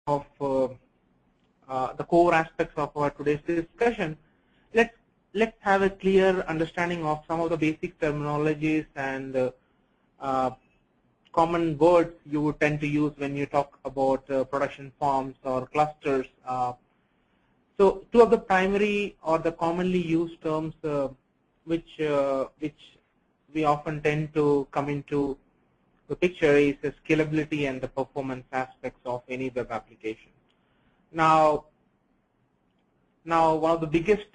of the core aspects of our today's discussion, let's have a clear understanding of some of the basic terminologies and common words you would tend to use when you talk about production farms or clusters. So two of the primary or the commonly used terms which we often tend to come into the picture is the scalability and the performance aspects of any web application. Now one of the biggest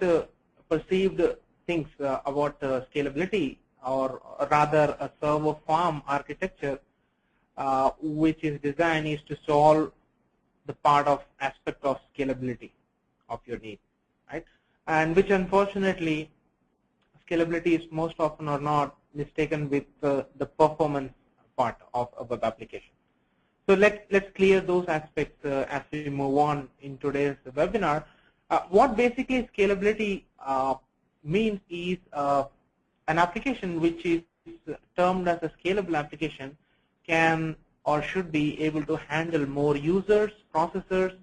perceived things about scalability, or rather a server farm architecture which is designed, is to solve the part of aspect of scalability of your need, right? And which unfortunately scalability is most often or not mistaken with the performance part of a web application. So let's clear those aspects as we move on in today's webinar. What basically scalability means is an application which is termed as a scalable application can or should be able to handle more users, processors,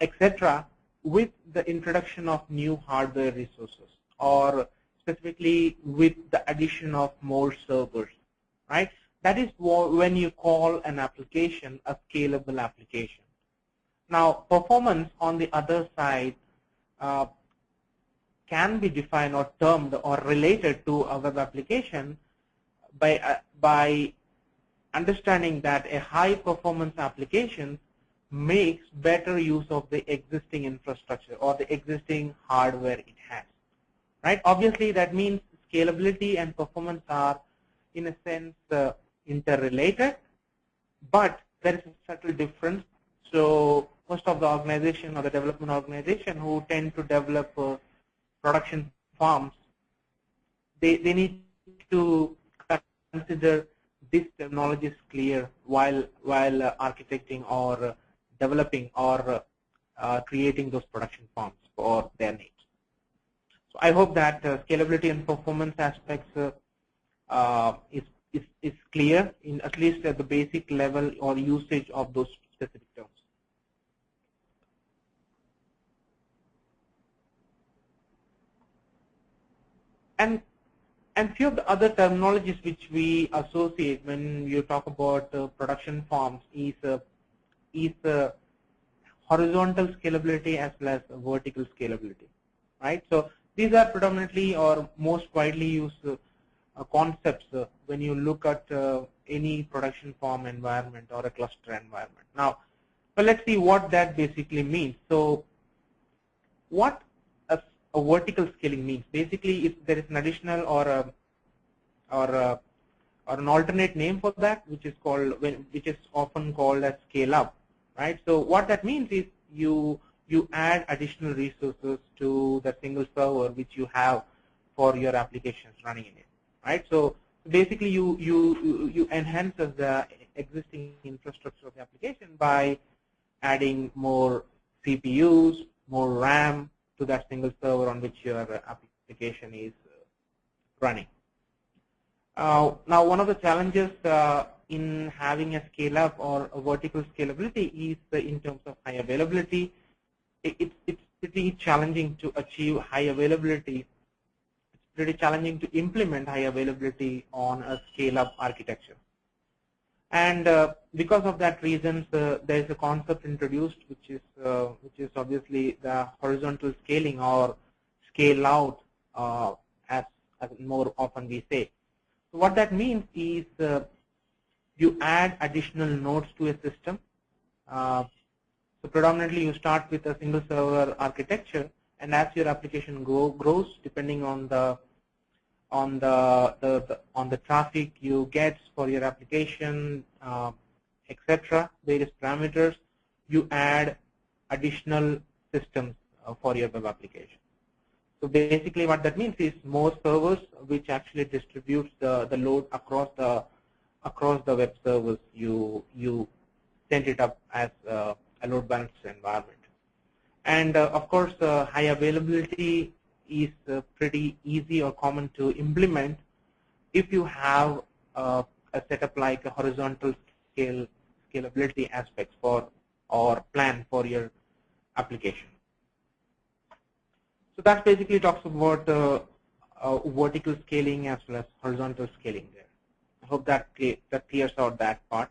etc. with the introduction of new hardware resources, or specifically with the addition of more servers, right? That is when you call an application a scalable application. Now, performance on the other side can be defined or termed or related to a web application by understanding that a high performance application makes better use of the existing infrastructure or the existing hardware it has, right? Obviously, that means scalability and performance are, in a sense, interrelated, but there is a subtle difference. So most of the organization or the development organization who tend to develop production farms, they need to consider these terminologies clear while architecting or developing or creating those production farms for their needs. So I hope that scalability and performance aspects is clear, in at least at the basic level or usage of those specific terms. And few of the other terminologies which we associate when you talk about production farms is horizontal scalability as well as vertical scalability, right? So these are predominantly or most widely used concepts when you look at any production farm environment or a cluster environment. Now, well, let's see what that basically means. So what a vertical scaling means. Basically, if there is an additional or an alternate name for that, which is often called as scale up, right? So what that means is you add additional resources to the single server which you have for your applications running in it, right? So basically, you enhance the existing infrastructure of the application by adding more CPUs, more RAM to that single server on which your application is running. Now, one of the challenges in having a scale-up or a vertical scalability is in terms of high availability. It's pretty challenging to achieve high availability. It's pretty challenging to implement high availability on a scale-up architecture. And because of that reason, there is a concept introduced, which is obviously the horizontal scaling or scale out, as more often we say. So what that means is you add additional nodes to a system. So predominantly, you start with a single server architecture, and as your application grows, depending on the traffic you get for your application, etc., various parameters, you add additional systems for your web application. So basically, what that means is more servers, which actually distributes the load across the web servers. You send it up as a load balanced environment, and of course, high availability is pretty easy or common to implement if you have a setup like a horizontal scalability aspects for or plan for your application. So that basically talks about vertical scaling as well as horizontal scaling there. I hope that clears out that part.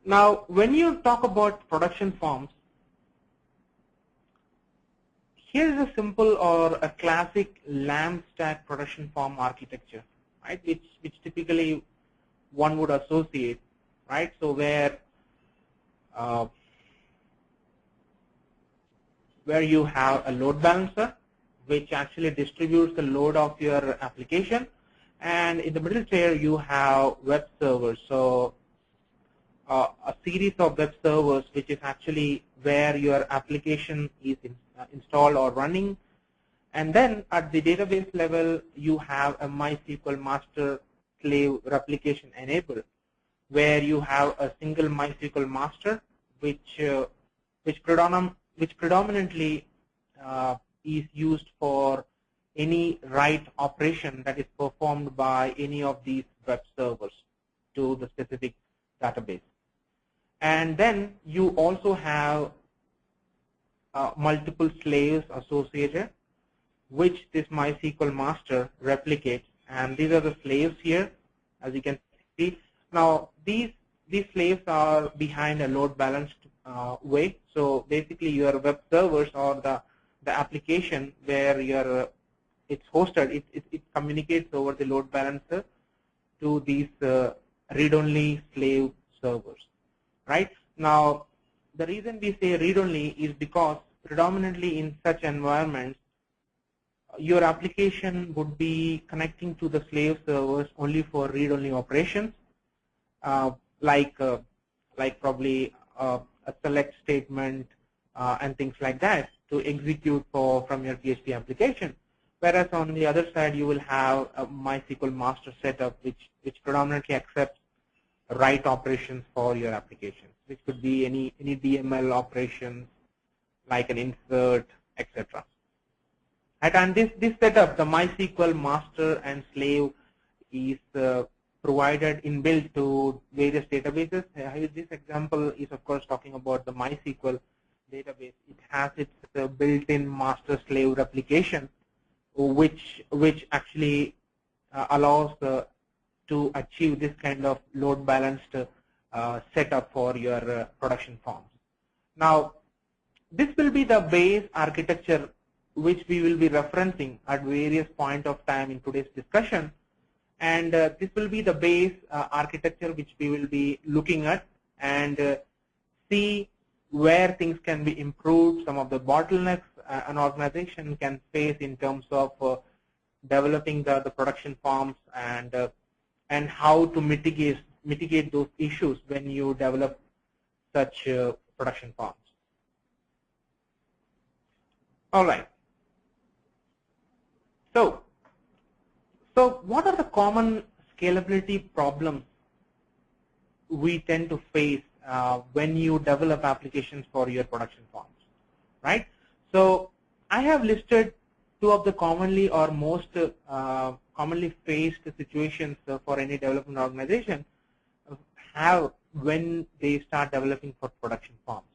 Now, when you talk about production forms, here's a simple or a classic LAMP stack production form architecture, right? Which typically one would associate, right? So where you have a load balancer, which actually distributes the load of your application, and in the middle tier you have web servers. So a series of web servers, which is actually where your application is installed or running. And then at the database level, you have a MySQL master slave replication enabled, where you have a single MySQL master, which predominantly is used for any write operation that is performed by any of these web servers to the specific database. And then you also have multiple slaves associated, which this MySQL master replicates. And these are the slaves here, as you can see. Now, these slaves are behind a load balanced way. So basically, your web servers or the application where it's hosted, it communicates over the load balancer to these read-only slave servers. Right? Now, the reason we say read-only is because predominantly in such environments, your application would be connecting to the slave servers only for read-only operations, like probably a select statement and things like that to execute from your PHP application. Whereas on the other side, you will have a MySQL master setup, which predominantly accepts write operations for your application, which could be any DML operations like an insert, etc. And this setup, the MySQL master and slave, is provided inbuilt to various databases. This example is, of course, talking about the MySQL database. It has its built-in master-slave replication, which actually allows to achieve this kind of load balanced setup for your production forms. Now, this will be the base architecture which we will be referencing at various points of time in today's discussion. And this will be the base architecture which we will be looking at and see where things can be improved, some of the bottlenecks an organization can face in terms of developing the production forms, and how to mitigate those issues when you develop such production forms. All right. So what are the common scalability problems we tend to face when you develop applications for your production forms, right? So I have listed two of the commonly or most commonly faced situations for any development organization have when they start developing for production forms,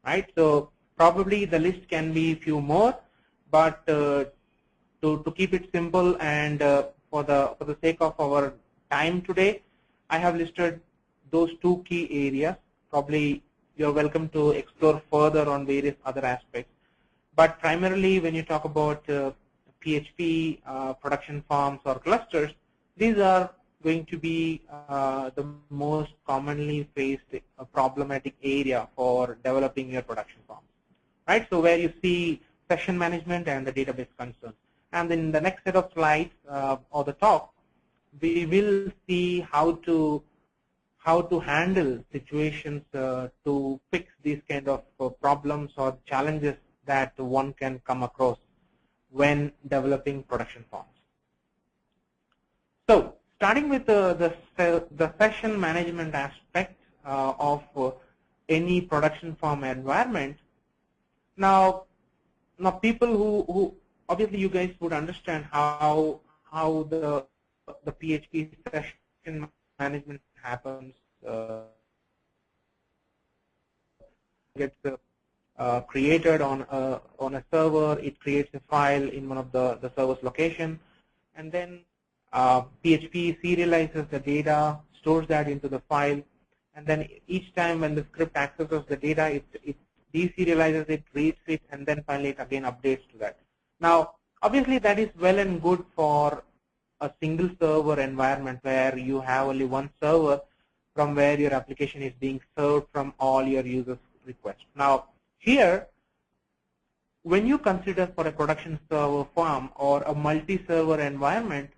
right? So probably the list can be few more, but to keep it simple and for the sake of our time today, I have listed those two key areas. Probably you're welcome to explore further on various other aspects. But primarily when you talk about PHP production forms or clusters, these are going to be the most commonly faced problematic area for developing your production forms, right? So where you see session management and the database concerns. And in the next set of slides or the talk, we will see how to handle situations to fix these kind of problems or challenges that one can come across when developing production forms. So starting with the session management aspect of any production form environment. Now people who obviously you guys would understand how the PHP session management happens gets created on a server. It creates a file in one of the server's location, and then PHP serializes the data, stores that into the file, and then each time when the script accesses the data, it deserializes it, reads it, and then finally it again updates to that. Now, obviously, that is well and good for a single server environment where you have only one server from where your application is being served from all your users' requests. Now, here, when you consider for a production server farm or a multi-server environment,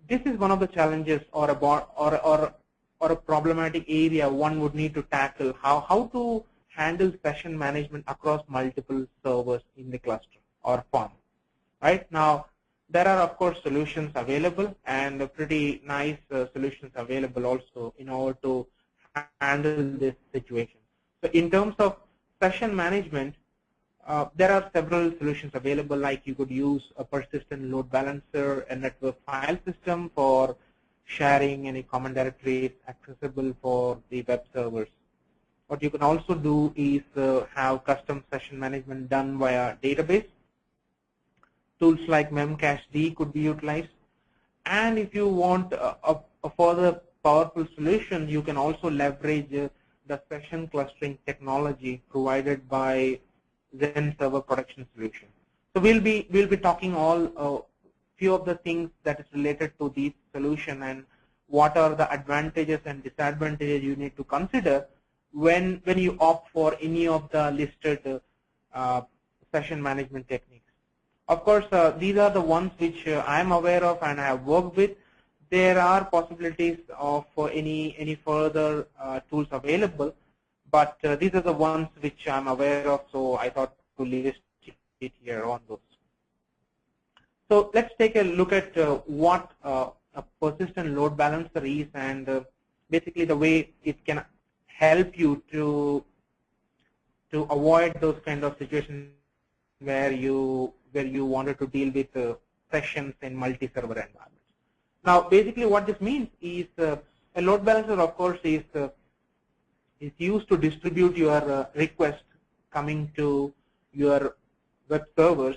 this is one of the challenges or a problematic area one would need to tackle, how to handle session management across multiple servers in the cluster or farm. Right now, there are of course solutions available, and pretty nice solutions available also in order to handle this situation. So in terms of session management, there are several solutions available, like you could use a persistent load balancer, a network file system for sharing any common directories accessible for the web servers. What you can also do is have custom session management done via database. Tools like Memcached could be utilized. And if you want a further powerful solution, you can also leverage the session clustering technology provided by Zend Server Production Solution. So we'll be talking all few of the things that is related to this solution and what are the advantages and disadvantages you need to consider when you opt for any of the listed session management techniques. Of course, these are the ones which I am aware of and I have worked with. There are possibilities of any further tools available, but these are the ones which I'm aware of, so I thought to list it here on those. So let's take a look at what a persistent load balancer is, and basically the way it can help you to avoid those kind of situations where you wanted to deal with sessions in multi-server environments. Now, basically, what this means is a load balancer, of course, is used to distribute your request coming to your web servers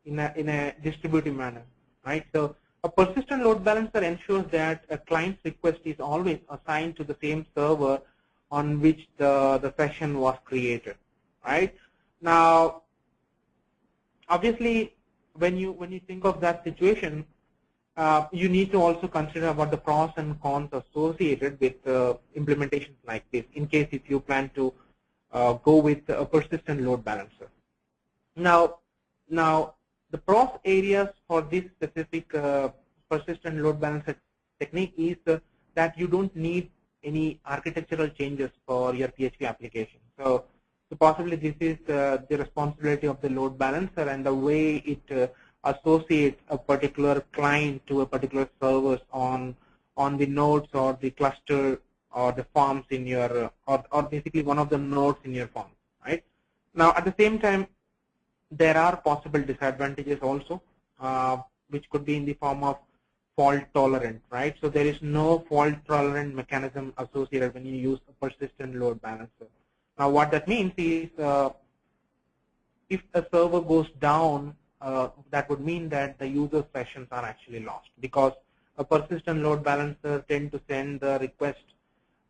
in a distributive manner, right? So a persistent load balancer ensures that a client's request is always assigned to the same server on which the session was created, right? Now, obviously, when you think of that situation, you need to also consider about the pros and cons associated with implementations like this, in case if you plan to go with a persistent load balancer. Now the pros areas for this specific persistent load balancer technique is that you don't need any architectural changes for your PHP application. So possibly this is the responsibility of the load balancer and the way it associates a particular client to a particular service on the nodes or the cluster or the forms in your or basically one of the nodes in your form, right? Now at the same time, there are possible disadvantages also, which could be in the form of fault tolerant, right? So there is no fault tolerant mechanism associated when you use a persistent load balancer. Now what that means is if a server goes down, that would mean that the user sessions are actually lost, because a persistent load balancer tends to send the request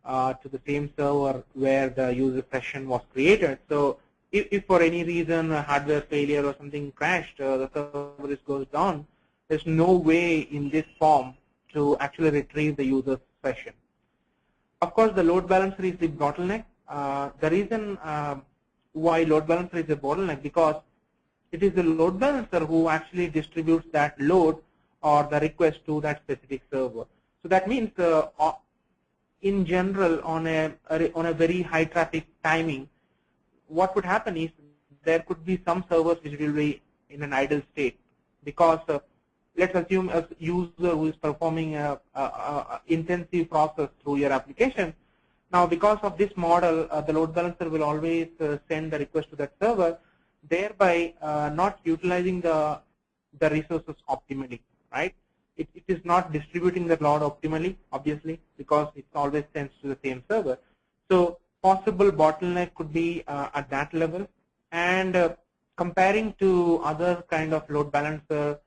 to the same server where the user session was created. So if for any reason a hardware failure or something crashed, the service goes down, there's no way in this form to actually retrieve the user session. Of course, the load balancer is the bottleneck. The reason why load balancer is a bottleneck, because it is the load balancer who actually distributes that load or the request to that specific server. So that means in general, on a very high traffic timing, what would happen is there could be some servers which will be in an idle state, because let's assume a user who is performing a intensive process through your application. Now, because of this model, the load balancer will always send the request to that server, thereby not utilizing the resources optimally, right? it is not distributing the load optimally, obviously, because it always sends to the same server. So possible bottleneck could be at that level. And comparing to other kind of load balancer,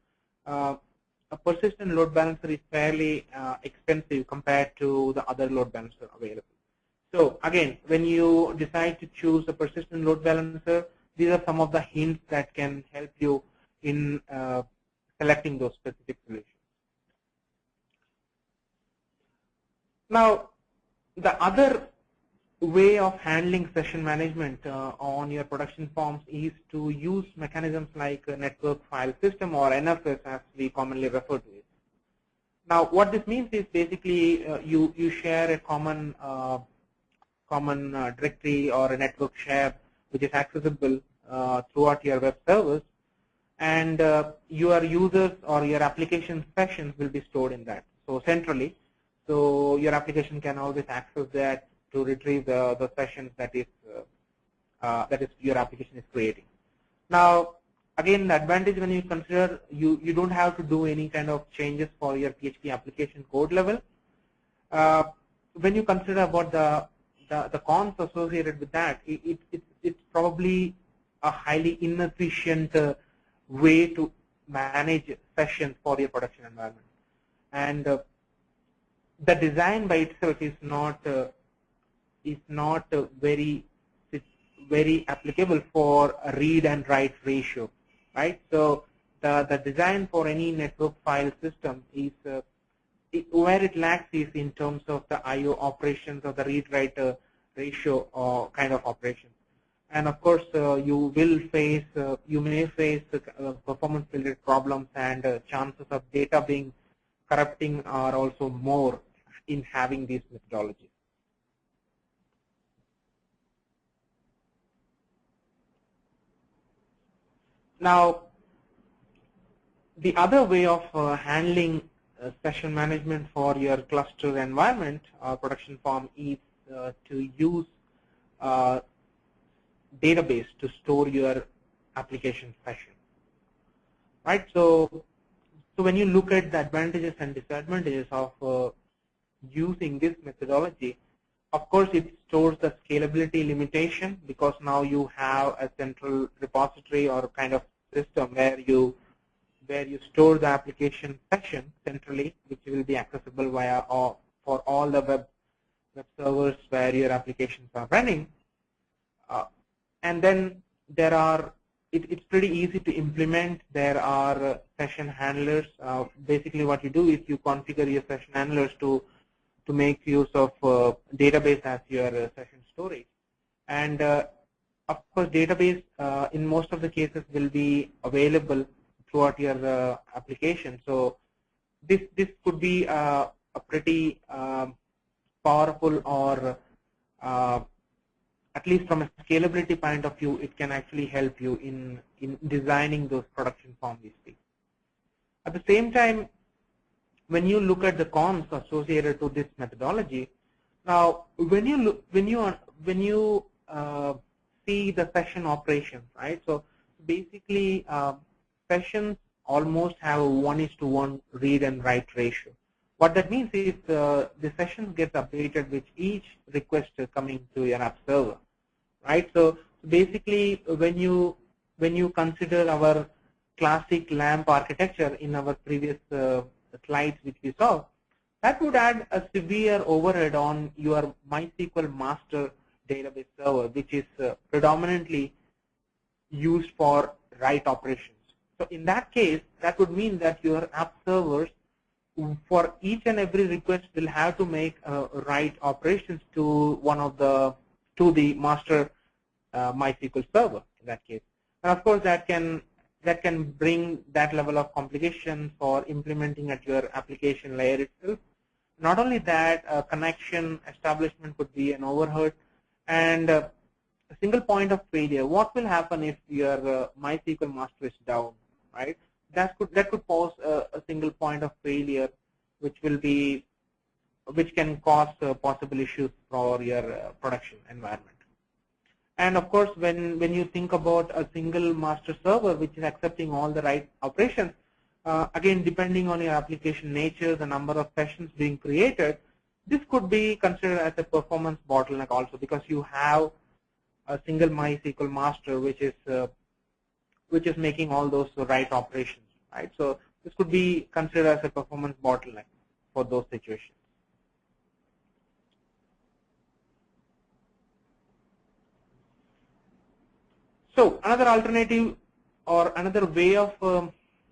a persistent load balancer is fairly expensive compared to the other load balancer available. So again, when you decide to choose a persistent load balancer, these are some of the hints that can help you in selecting those specific solutions. Now, the other way of handling session management on your production forms is to use mechanisms like network file system, or NFS as we commonly refer to it. Now, what this means is basically you share a common directory or a network share which is accessible throughout your web servers, and your users or your application sessions will be stored in that, so centrally. So your application can always access that to retrieve the sessions that is your application is creating. Now, again, the advantage when you consider you don't have to do any kind of changes for your PHP application code level. When you consider about the cons associated with that, it's probably a highly inefficient way to manage sessions for your production environment, and the design by itself is not very applicable for a read and write ratio, right? So the design for any network file system is where it lacks is in terms of the I/O operations or the read-write ratio or kind of operations. And of course, you may face performance-related problems, and chances of data being corrupting are also more in having these methodologies. Now, the other way of handling session management for your cluster environment or production farm is to use database to store your application session, right? So when you look at the advantages and disadvantages of using this methodology, of course, it stores the scalability limitation, because now you have a central repository or kind of system where you store the application session centrally, which will be accessible via for all the web servers where your applications are running. And then it's pretty easy to implement. There are session handlers. Basically, what you do is you configure your session handlers to make use of database as your session storage. And of course, database in most of the cases will be available throughout your application. So this could be a pretty powerful, or at least from a scalability point of view, it can actually help you in designing those production form we speak. At the same time, when you look at the cons associated to this methodology, now when you see the session operations, right? So basically, sessions almost have a 1:1 read and write ratio. What that means is the sessions get updated with each request coming to your app server, right? So basically, when you consider our classic LAMP architecture in our previous slides which we saw, that would add a severe overhead on your MySQL master database server, which is predominantly used for write operations. So in that case, that would mean that your app servers, for each and every request, will have to make write operations to the master MySQL server in that case. And of course, that can bring that level of complication for implementing at your application layer itself. Not only that, connection establishment could be an overhead, and a single point of failure. What will happen if your MySQL master is down, right? That could pose a single point of failure, which can cause possible issues for your production environment. And of course, when you think about a single master server which is accepting all the write operations, Again, depending on your application nature, the number of sessions being created, this could be considered as a performance bottleneck also, because you have a single MySQL master which is making all those right operations, right? So this could be considered as a performance bottleneck for those situations. So another alternative or another way of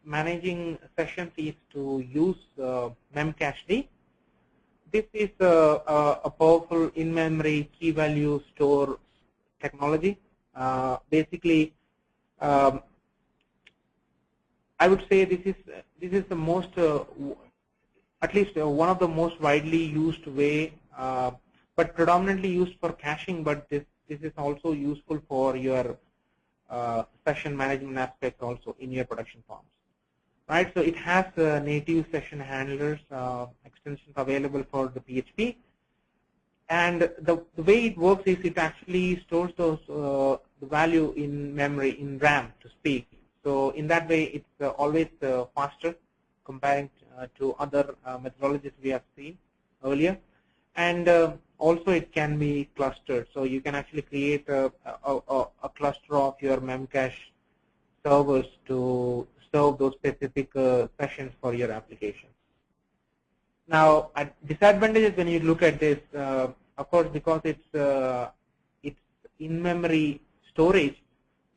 managing sessions is to use Memcached. This is a powerful in-memory key value store technology. Basically, I would say this is the most, at least one of the most widely used way, but predominantly used for caching. But this is also useful for your session management aspects also in your production forms. Right, so it has native session handlers, extensions available for the PHP, and the way it works is it actually stores those the value in memory, in RAM to speak. So in that way, it's always faster comparing to other methodologies we have seen earlier, and also it can be clustered. So you can actually create a cluster of your Memcached servers to serve those specific sessions for your application. Now, disadvantages when you look at this, of course, because it's in-memory storage,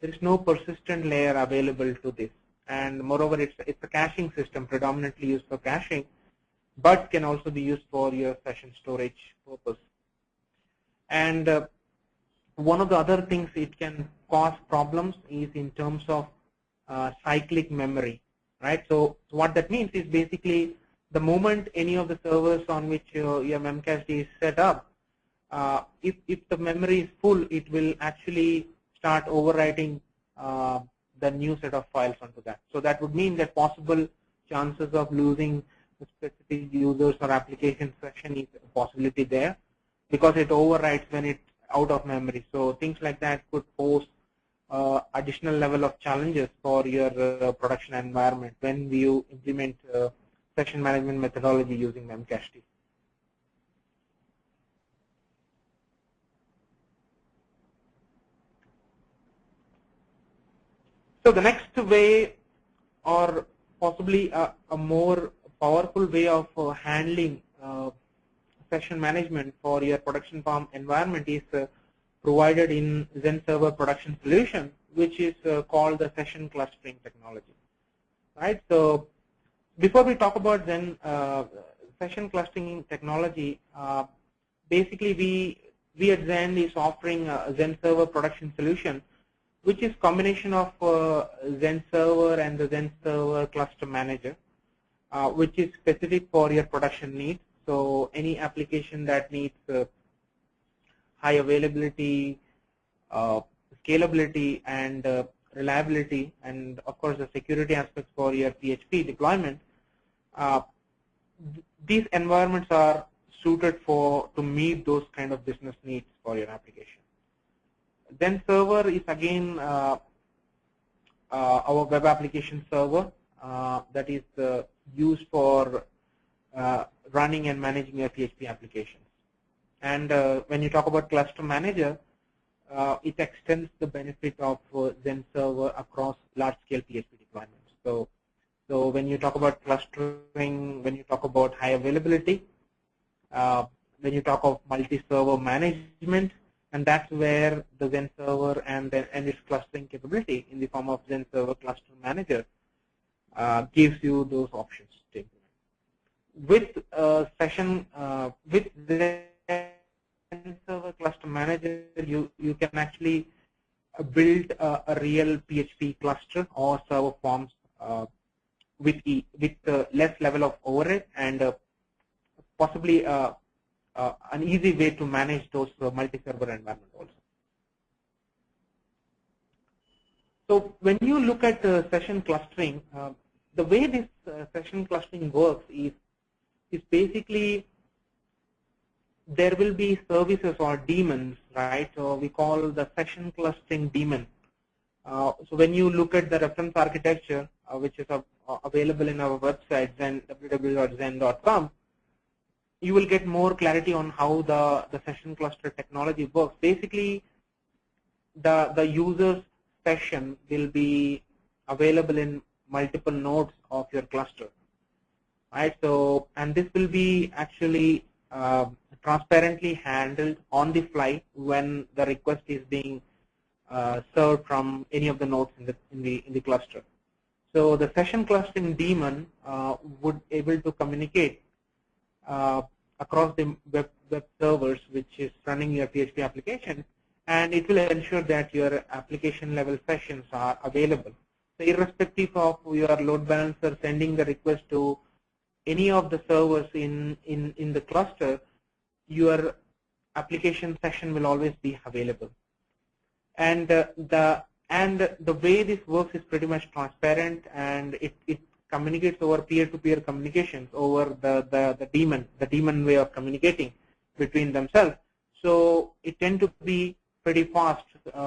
there is no persistent layer available to this, and moreover, it's a caching system predominantly used for caching, but can also be used for your session storage purpose. And one of the other things it can cause problems is in terms of cyclic memory, right? So what that means is basically the moment any of the servers on which your Memcached is set up, if the memory is full, it will actually start overwriting the new set of files onto that. So that would mean that possible chances of losing the specific users or application session is a possibility there, because it overwrites when it's out of memory. So things like that could pose additional level of challenges for your production environment when you implement session management methodology using Memcached. So the next way, or possibly a more powerful way of handling session management for your production farm environment is provided in Zend Server Production Solution, which is called the session clustering technology. Right. So before we talk about Zend session clustering technology, basically we at Zend is offering a Zend Server Production Solution, which is combination of Zend Server and the Zend Server Cluster Manager, which is specific for your production needs. So any application that needs high availability, scalability, and reliability, and of course the security aspects for your PHP deployment, these environments are suited to meet those kind of business needs for your application. Zend Server is again our web application server that is used for running and managing your PHP applications. And when you talk about Cluster Manager, it extends the benefit of Zend Server across large-scale PHP deployments. So when you talk about clustering, when you talk about high availability, when you talk of multi-server management, and that's where the Zend Server and its clustering capability in the form of Zend Server Cluster Manager gives you those options to implement. With Zend Server Cluster Manager, you can actually build a real PHP cluster or server forms with less level of overhead, and possibly an easy way to manage those multi-server environment also. So when you look at session clustering, the way this session clustering works is basically there will be services or daemons, right? So we call the session clustering daemon. So when you look at the reference architecture, which is available in our website, www.zend.com, you will get more clarity on how the session cluster technology works. Basically, the user's session will be available in multiple nodes of your cluster, right? So, and this will be actually transparently handled on the fly when the request is being served from any of the nodes in the cluster. So the session clustering daemon would able to communicate across the web servers which is running your PHP application, and it will ensure that your application level sessions are available. So irrespective of your load balancer sending the request to any of the servers in the cluster, your application session will always be available. And the way this works is pretty much transparent, and it communicates over peer-to-peer communications over the daemon way of communicating between themselves. So it tends to be pretty fast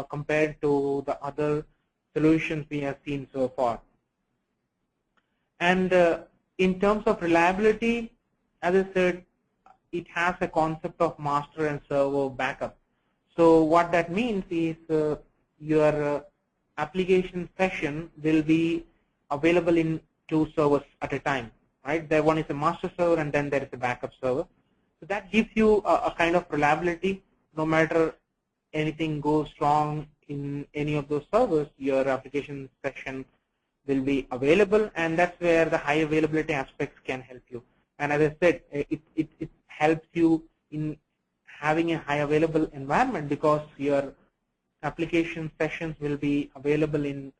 compared to the other solutions we have seen so far. And in terms of reliability, as I said, it has a concept of master and server backup. So what that means is your application session will be available in 2 servers at a time, right? There one is a master server and then there is a backup server. So that gives you a kind of reliability. No matter anything goes wrong in any of those servers, your application session will be available, and that's where the high availability aspects can help you. And as I said, it helps you in having a high available environment because your application sessions will be available in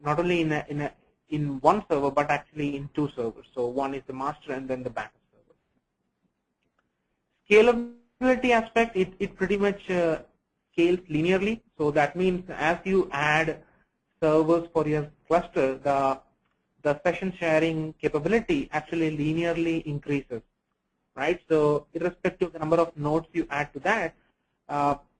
not only in one server but actually in 2 servers. So one is the master and then the backup server. Scalability aspect, it pretty much scales linearly. So that means as you add servers for your cluster, the session sharing capability actually linearly increases, right? So irrespective of the number of nodes you add to that,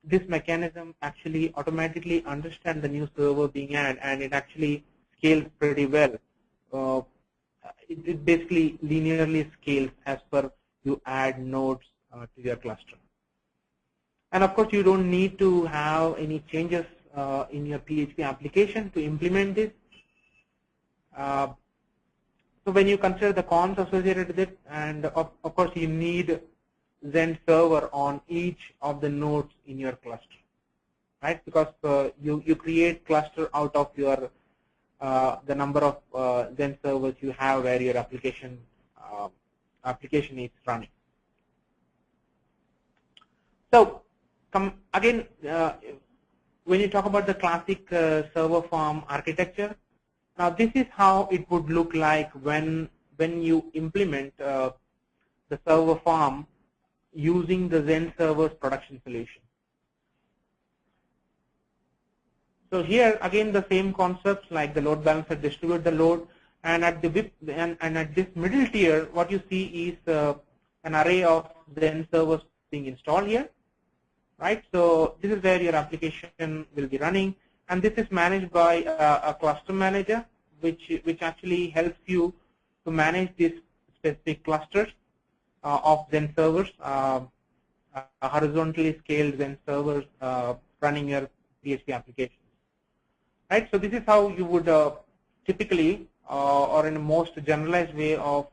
this mechanism actually automatically understands the new server being added, and it actually scales pretty well. It basically linearly scales as per you add nodes to your cluster. And of course, you don't need to have any changes in your PHP application to implement this. So when you consider the cons associated with it, and of course you need Zend server on each of the nodes in your cluster, right? Because you create cluster out of your the number of Zend servers you have where your application is running. So again, when you talk about the classic server farm architecture, now this is how it would look like when you implement the server farm using the Zend server's production solution. So here again the same concepts like the load balancer distribute the load, and at the VIP and at this middle tier, what you see is an array of Zend servers being installed here, right? So this is where your application will be running, and this is managed by a cluster manager, which actually helps you to manage these specific clusters of Zend servers, horizontally scaled Zend servers running your PHP applications. Right, so this is how you would typically, or in a most generalized way of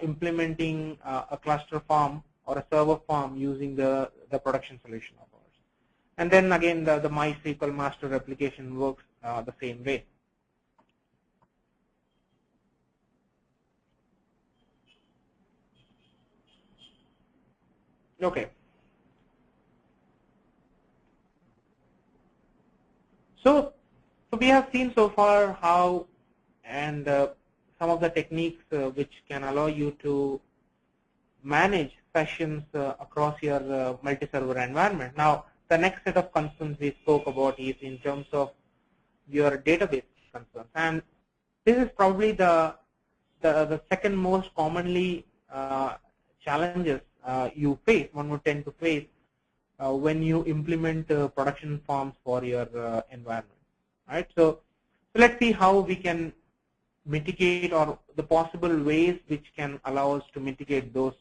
implementing a cluster farm or a server farm using the production solution of ours. And then again, the MySQL master replication works the same way. Okay. So we have seen so far how and some of the techniques which can allow you to manage sessions across your multi-server environment. Now, the next set of concerns we spoke about is in terms of your database concerns, and this is probably the second most commonly challenges you face. One would tend to face when you implement production forms for your environment, right? So let's see how we can mitigate, or the possible ways which can allow us to mitigate those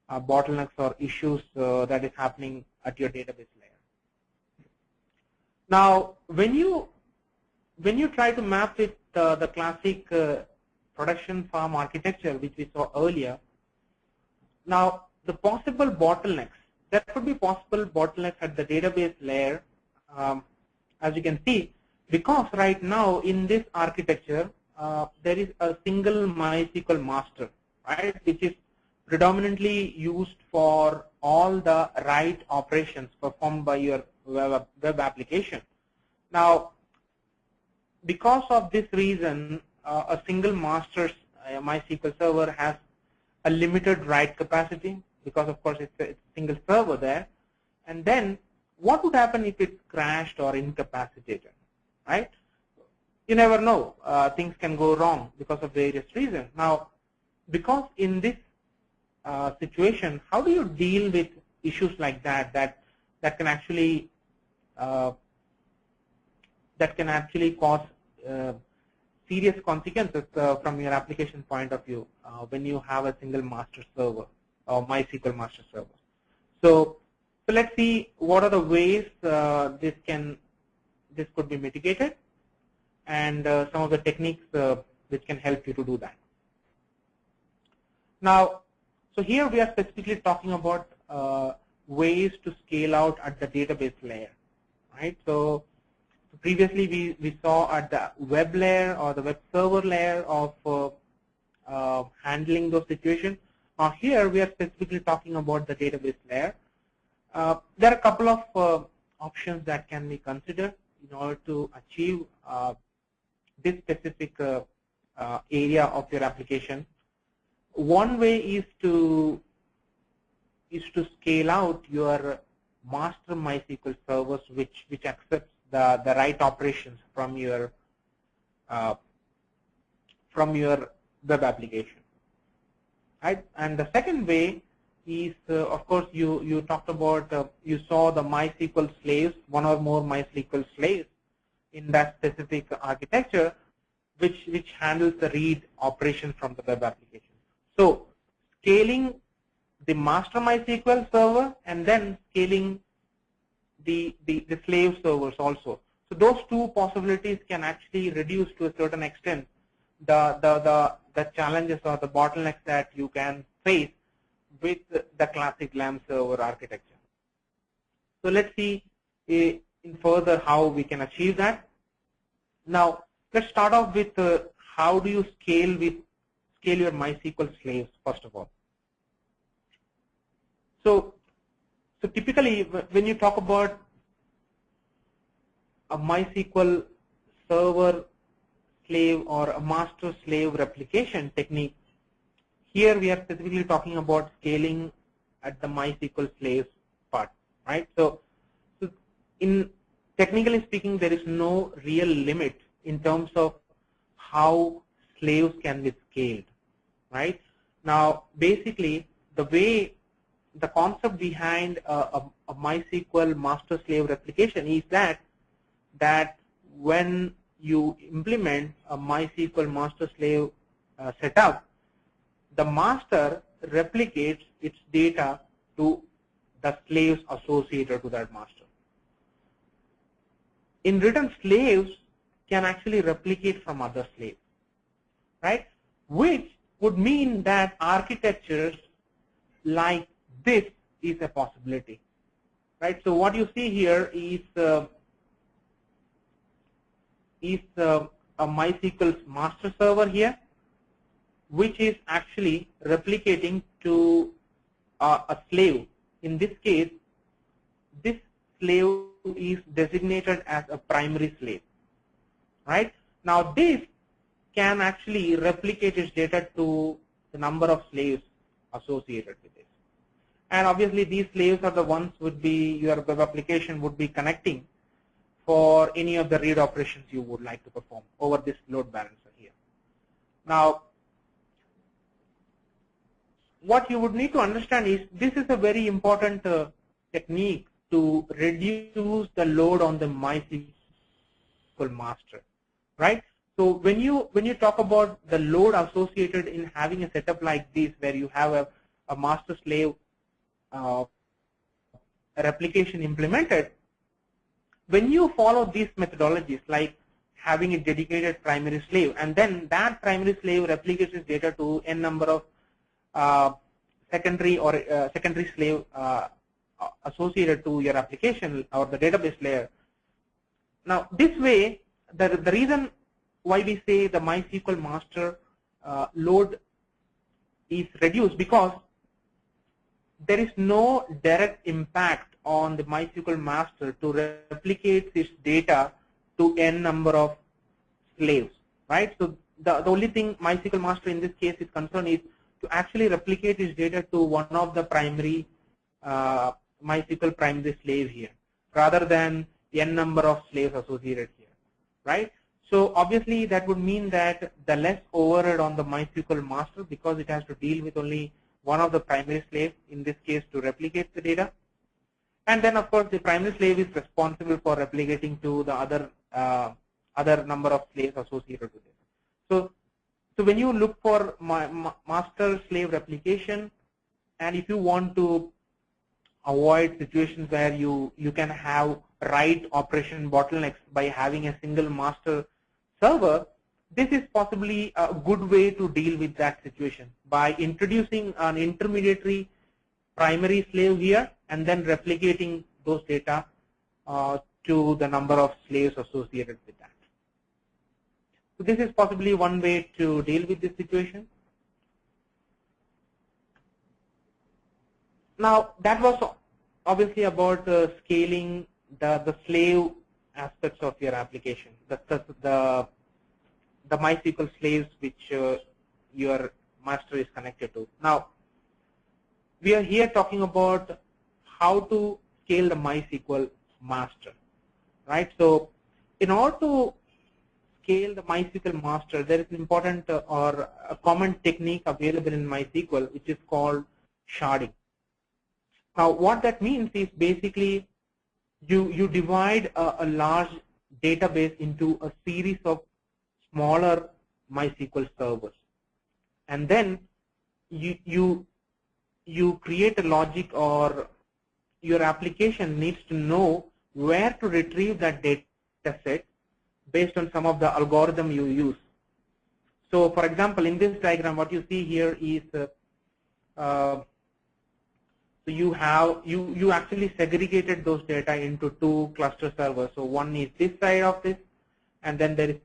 bottlenecks or issues that is happening at your database layer. Now, when you try to map it the classic production farm architecture which we saw earlier, now the possible bottlenecks, there could be possible bottlenecks at the database layer, as you can see, because right now in this architecture there is a single MySQL master, right, which is predominantly used for all the write operations performed by your web application. Now, because of this reason, a single master's MySQL server has a limited write capacity, because of course it's a single server there. And then what would happen if it crashed or incapacitated, right? You never know. Things can go wrong because of various reasons. Now, because in this situation, how do you deal with issues like that that can actually cause serious consequences from your application point of view when you have a single master server or MySQL master server? So let's see what are the ways this could be mitigated, and some of the techniques which can help you to do that. Now, so here we are specifically talking about ways to scale out at the database layer, right? So previously we saw at the web layer or the web server layer of handling those situations. Now here we are specifically talking about the database layer. There are a couple of options that can be considered in order to achieve this specific area of your application. One way is to scale out your master MySQL servers, which accepts the write operations from your web application, right? And the second way is, of course, you talked about, you saw the MySQL slaves, one or more MySQL slaves in that specific architecture, which handles the read operation from the web application. So scaling the master MySQL server and then scaling the slave servers also. So those two possibilities can actually reduce to a certain extent the challenges or the bottlenecks that you can face with the classic LAMP server architecture. So let's see in further how we can achieve that. Now let's start off with how do you scale your MySQL slaves first of all. So typically when you talk about a MySQL server slave or a master slave replication technique, here we are specifically talking about scaling at the MySQL slaves part, right? So in technically speaking, there is no real limit in terms of how slaves can be scaled, right? Now basically the concept behind a MySQL master slave replication is that when you implement a MySQL master slave setup, the master replicates its data to the slaves associated to that master. In return, slaves can actually replicate from other slaves, right? Which would mean that architectures like this is a possibility, right? So what you see here is a MySQL master server here, which is actually replicating to a slave. In this case, this slave is designated as a primary slave, right? Now this can actually replicate its data to the number of slaves associated with it. And obviously these slaves are the ones would be your web application would be connecting for any of the read operations you would like to perform over this load balancer here. Now what you would need to understand is this is a very important technique to reduce the load on the MySQL master, right? So when you talk about the load associated in having a setup like this, where you have a master-slave replication implemented, when you follow these methodologies like having a dedicated primary slave, and then that primary slave replicates its data to n number of secondary slave associated to your application or the database layer. Now, this way, the reason why we say the MySQL master load is reduced, because there is no direct impact on the MySQL master to replicate its data to n number of slaves, right? So the only thing MySQL master in this case is concerned is to actually replicate its data to one of the primary MySQL primary slave here, rather than n number of slaves associated here, right? So obviously that would mean that the less overhead on the MySQL master, because it has to deal with only one of the primary slaves, in this case to replicate the data. And then of course the primary slave is responsible for replicating to the other number of slaves associated with it. So when you look for master slave replication, and if you want to avoid situations where you can have write operation bottlenecks by having a single master server, this is possibly a good way to deal with that situation by introducing an intermediary primary slave here and then replicating those data to the number of slaves associated with that. So this is possibly one way to deal with this situation. Now that was obviously about scaling the slave aspects of your application, the MySQL slaves which your master is connected to. Now we are here talking about how to scale the MySQL master, right? So in order to scale the MySQL master, there is an important or a common technique available in MySQL, which is called sharding. Now what that means is basically you divide a large database into a series of smaller MySQL servers, and then you create a logic, or your application needs to know where to retrieve that data set based on some of the algorithm you use. So for example, in this diagram, what you see here is so you actually segregated those data into two cluster servers. So one is this side of this, and then there is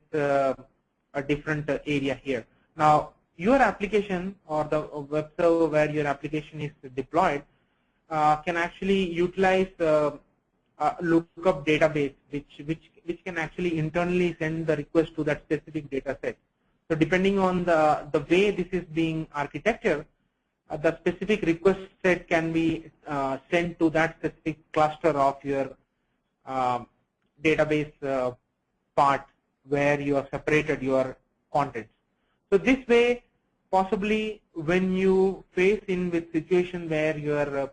a different area here. Now your application or the web server where your application is deployed can actually utilize a lookup database, which can actually internally send the request to that specific data set. So depending on the way this is being architected, the specific request set can be sent to that specific cluster of your database part where you have separated your contents. So this way, possibly when you face in with situation where your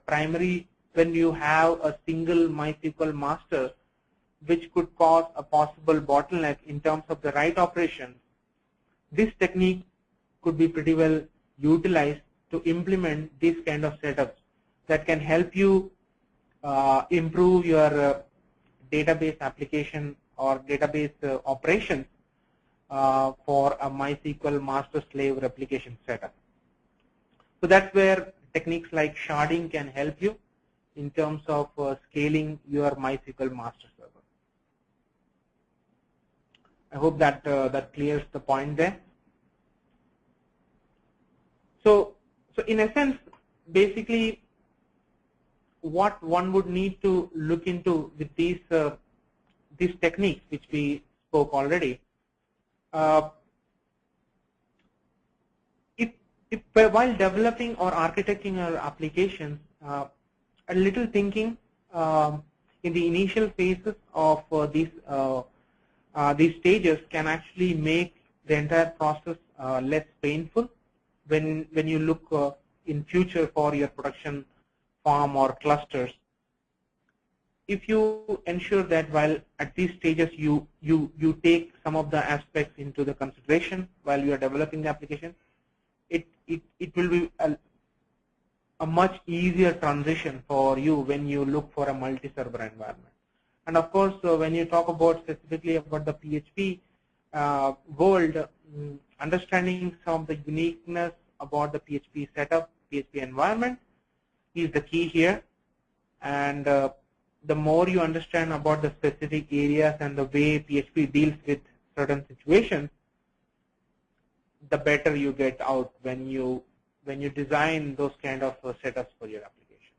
when you have a single MySQL master, which could cause a possible bottleneck in terms of the write operation, this technique could be pretty well utilized to implement these kind of setups that can help you improve your database application or database operations for a MySQL master-slave replication setup. So that's where techniques like sharding can help you in terms of scaling your MySQL master server. I hope that that clears the point there. So in essence, basically, what one would need to look into with these techniques, which we spoke already, while developing or architecting our applications, a little thinking in the initial phases of these stages can actually make the entire process less painful when you look in future for your production farm or clusters. if you ensure that while at these stages you take some of the aspects into the consideration while you are developing the application, it will be a much easier transition for you when you look for a multi-server environment. And of course, when you talk about specifically about the PHP world, understanding some of the uniqueness about the PHP setup, PHP environment is the key here. And the more you understand about the specific areas and the way PHP deals with certain situations, the better you get out when you design those kind of setups for your application.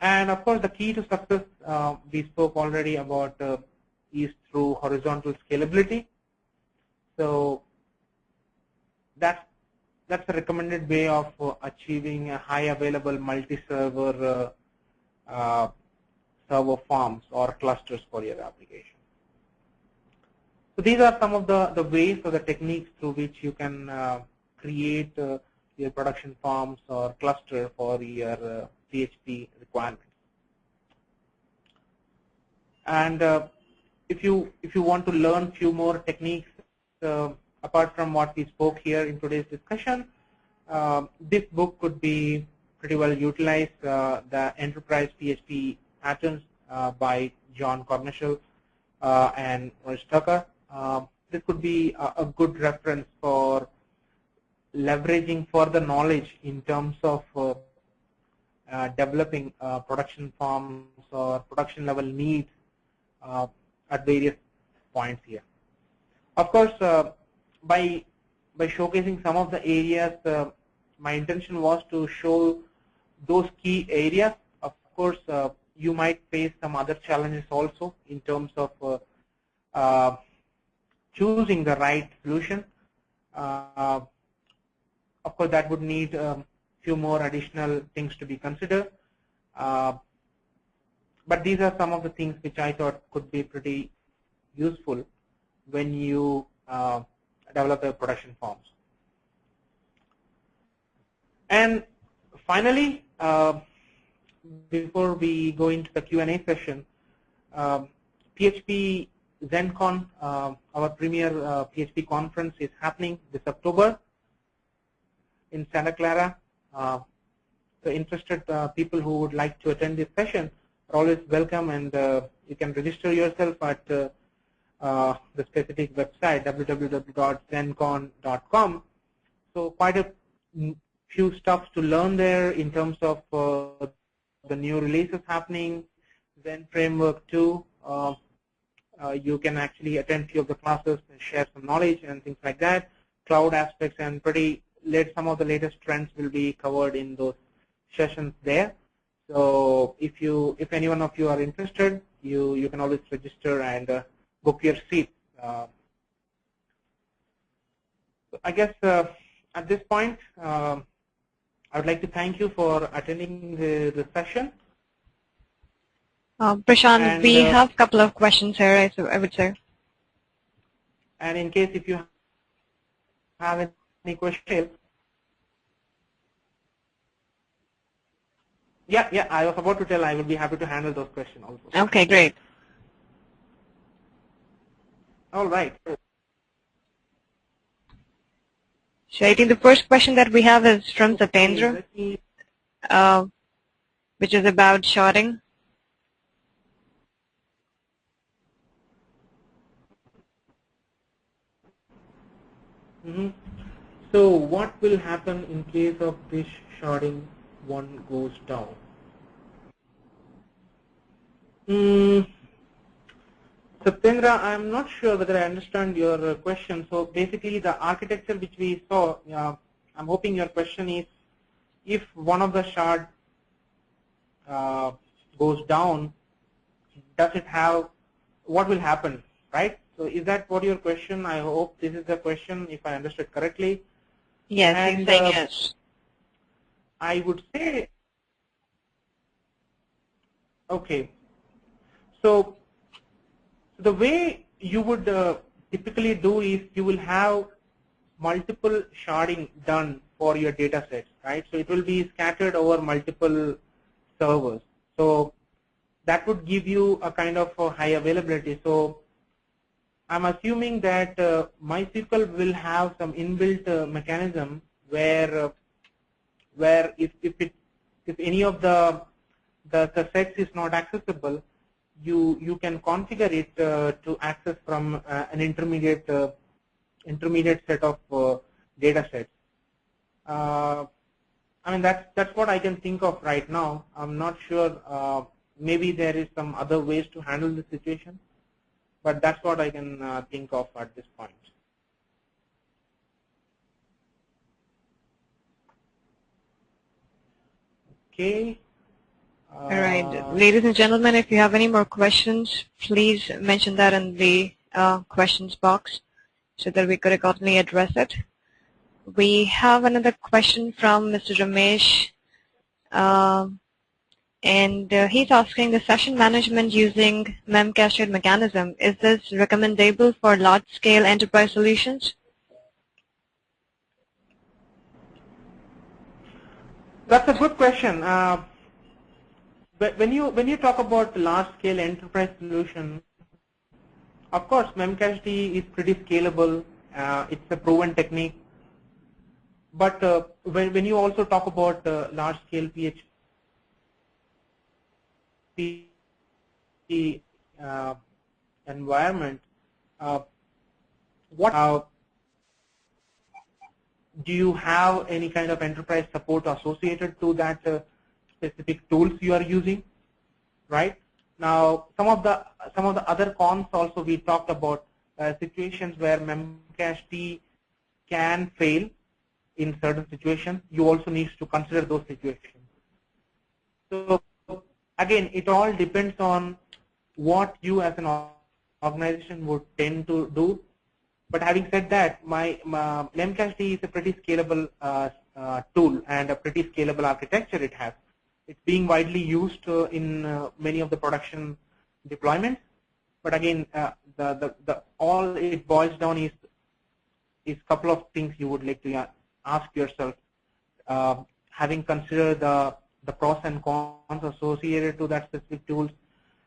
And of course, the key to success we spoke already about is through horizontal scalability. So that's a recommended way of achieving a high available multi-server server farms or clusters for your application. So these are some of the ways or the techniques through which you can create your production farms or cluster for your PHP requirements. And if you want to learn few more techniques apart from what we spoke here in today's discussion, this book could be pretty well utilized. The Enterprise PHP Patterns by John Cornishall and Maurice Tucker. This could be a good reference for leveraging further knowledge in terms of developing production farms or production level needs at various points here. Of course, by showcasing some of the areas, my intention was to show those key areas. Of course, you might face some other challenges also in terms of choosing the right solution. Of course, that would need a few more additional things to be considered. But these are some of the things which I thought could be pretty useful when you develop a production forms. And finally, before we go into the Q&A session, PHP ZenCon, our premier PHP conference, is happening this October in Santa Clara. So interested people who would like to attend this session are always welcome, and you can register yourself at the specific website, www.zencon.com. So quite a few stuff to learn there in terms of the new releases happening, Zen framework 2. You can actually attend few of the classes and share some knowledge and things like that. Cloud aspects and some of the latest trends will be covered in those sessions there. So if any one of you are interested, you can always register and book your seat. So I guess at this point, I would like to thank you for attending the session. Prashant, and we have a couple of questions here, I would say. And in case if you have any questions, yeah, I was about to tell I would be happy to handle those questions also. Okay, great. All right. So I think the first question that we have is from Satendra, which is about sharding. So what will happen in case of this sharding one goes down? Satendra, I'm not sure whether I understand your question. So basically the architecture which we saw, I'm hoping your question is, if one of the shard goes down, does it have, what will happen, right? So is that what your question? I hope this is the question, if I understood correctly. Yes, and, yes. I would say, okay. So the way you would typically do is you will have multiple sharding done for your data sets, right? So it will be scattered over multiple servers. So that would give you a kind of high availability. So I'm assuming that MySQL will have some inbuilt mechanism where if any of the sets is not accessible, you can configure it to access from an intermediate set of data sets. I mean, that's what I can think of right now. I'm not sure. Maybe there is some other ways to handle the situation, but that's what I can think of at this point. Okay. All right, ladies and gentlemen, if you have any more questions, please mention that in the questions box so that we could accordingly address it. We have another question from Mr. Ramesh, and he's asking the session management using Memcached mechanism. Is this recommendable for large-scale enterprise solutions? That's a good question. But when you talk about large-scale enterprise solution, of course, Memcached is pretty scalable. It's a proven technique. But when you also talk about large-scale PHP environment, do you have any kind of enterprise support associated to that specific tools you are using? Right now, some of the other cons also we talked about situations where Memcached can fail in certain situations. You also need to consider those situations. So again, it all depends on what you as an organization would tend to do. But having said that, Memcached is a pretty scalable tool and a pretty scalable architecture it has. It's being widely used in many of the production deployments. But again, all it boils down is a couple of things you would like to ask yourself, having considered the pros and cons associated to that specific tools,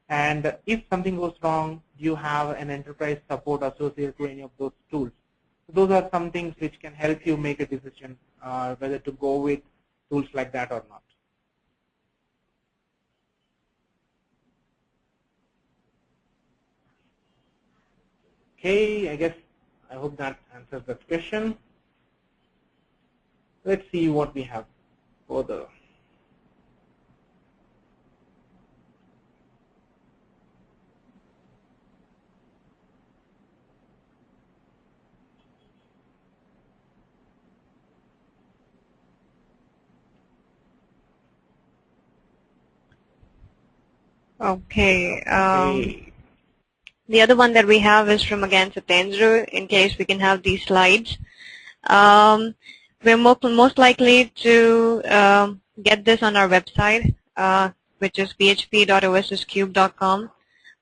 and if something goes wrong, do you have an enterprise support associated to any of those tools? Those are some things which can help you make a decision whether to go with tools like that or not. Okay, I hope that answers that question. Let's see what we have further. Okay. The other one that we have is from again Satendra, in case we can have these slides. We're most likely to get this on our website, which is php.osscube.com.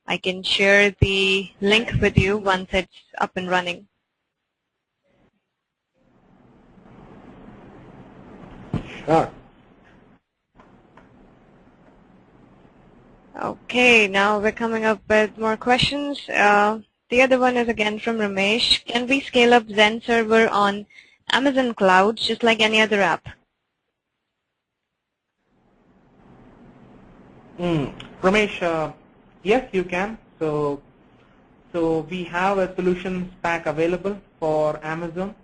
I can share the link with you once it's up and running. Sure. Okay, now we're coming up with more questions. The other one is again from Ramesh. Can we scale up Zend server on Amazon Cloud just like any other app? Ramesh, yes, you can. So we have a solutions pack available for Amazon.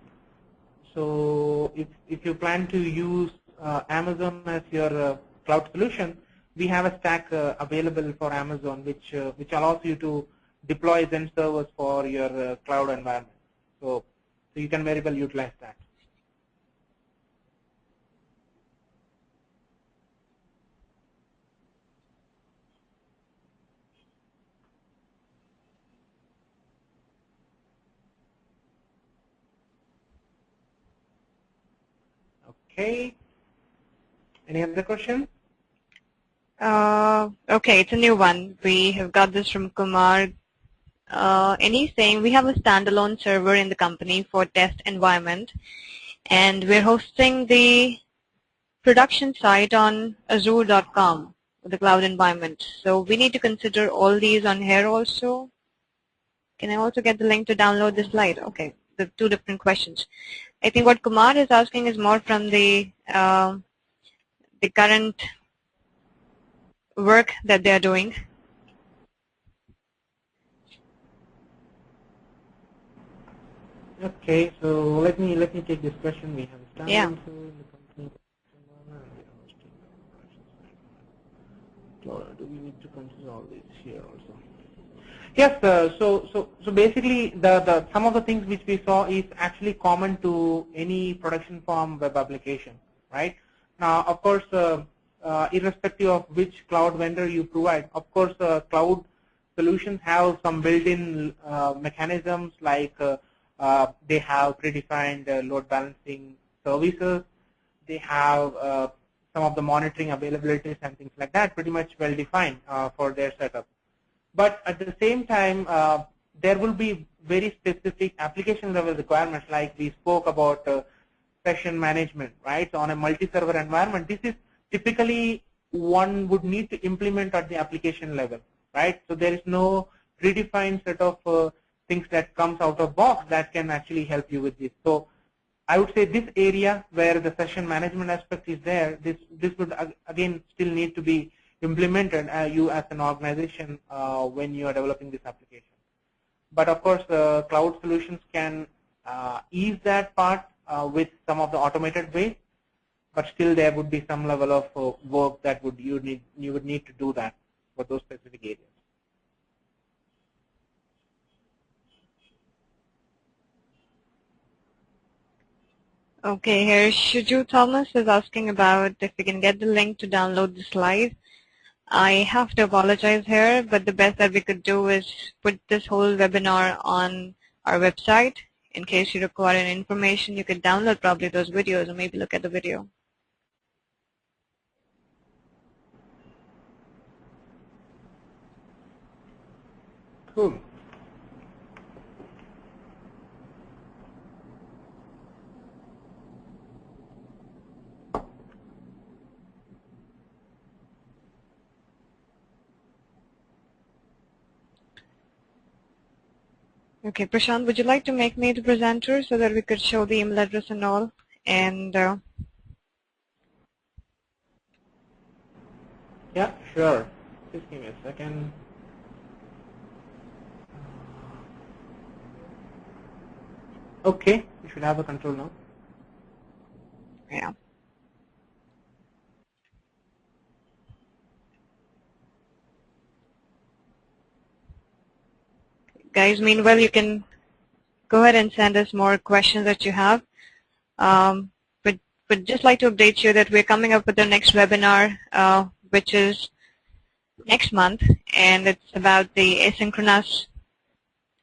So if you plan to use Amazon as your cloud solution, we have a stack available for Amazon, which allows you to deploy Zend servers for your cloud environment. So you can very well utilize that. Okay. Any other questions? Okay, it's a new one. We have got this from Kumar. And he's saying we have a standalone server in the company for test environment, and we're hosting the production site on azure.com. the cloud environment. So we need to consider all these on here also. Can I also get the link to download the slide? Okay, the two different questions. I think what Kumar is asking is more from the current work that they are doing. Okay, so let me take this question. We have standard Yeah. info in the company. Do we need to consider all this here also? Yes, so basically the some of the things which we saw is actually common to any production form web application, right? Now, of course, irrespective of which cloud vendor you provide, of course, cloud solutions have some built-in mechanisms like they have predefined load balancing services. They have some of the monitoring availabilities and things like that pretty much well defined for their setup. But at the same time, there will be very specific application level requirements, like we spoke about session management, right? So on a multi-server environment, this is typically one would need to implement at the application level, right? So there is no predefined set of things that comes out of box that can actually help you with this. So I would say this area where the session management aspect is there, this would again still need to be implemented you as an organization when you are developing this application. But of course, cloud solutions can ease that part with some of the automated ways, but still there would be some level of work that you would need to do that for those specific areas. Okay, here Shiju Thomas is asking about if we can get the link to download the slide. I have to apologize here, but the best that we could do is put this whole webinar on our website. In case you require any information, you could download probably those videos or maybe look at the video. Cool. Okay, Prashant, would you like to make me the presenter so that we could show the email address and all? And yeah, sure. Just give me a second. Okay, you should have a control now. yeah. Guys, meanwhile, you can go ahead and send us more questions that you have. But just like to update you that we're coming up with the next webinar, which is next month, and it's about the asynchronous,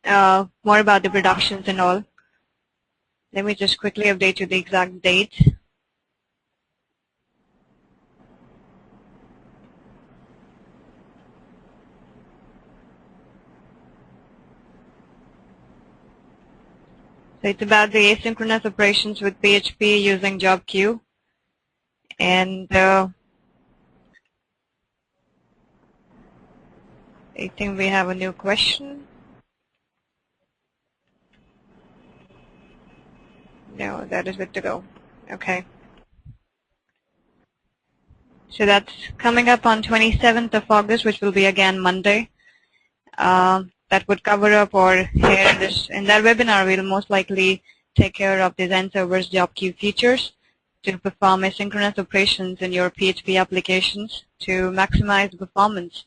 more about the productions and all. Let me just quickly update you the exact date. So it's about the asynchronous operations with PHP using job queue. And I think we have a new question. No, that is good to go. Okay. So that's coming up on 27th of August, which will be again Monday. That would cover up, or here in that webinar, we'll most likely take care of the Zend server's job queue features to perform asynchronous operations in your PHP applications to maximize the performance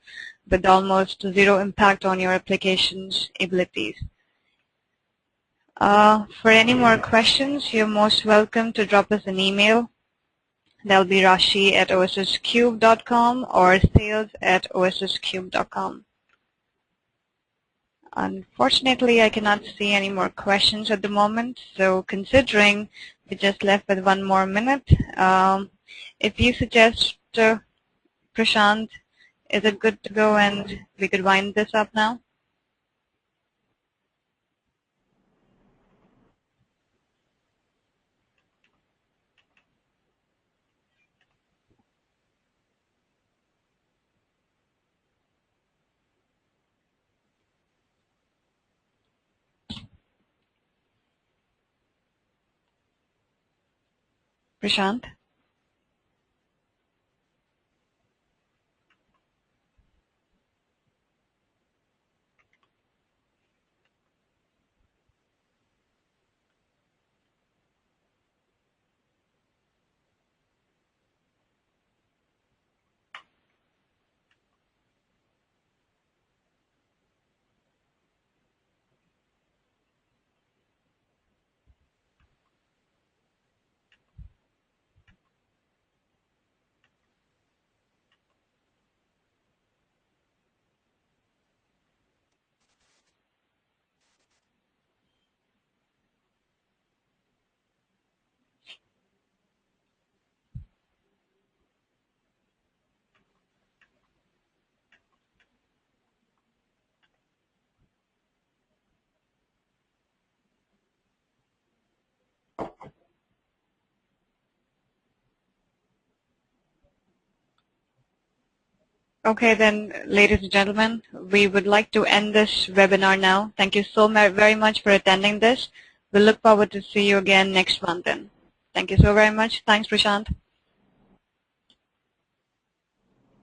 with almost zero impact on your application's abilities. For any more questions, you're most welcome to drop us an email. That'll be rashi@osscube.com or sales@osscube.com. Unfortunately, I cannot see any more questions at the moment, so considering we just left with 1 more minute, if you suggest, Prashant, is it good to go and we could wind this up now? Prashant? Okay, then, ladies and gentlemen, we would like to end this webinar now. Thank you so very much for attending this. We look forward to see you again next month then. Thank you so very much. Thanks, Prashant.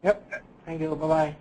Yep. Thank you. Bye-bye.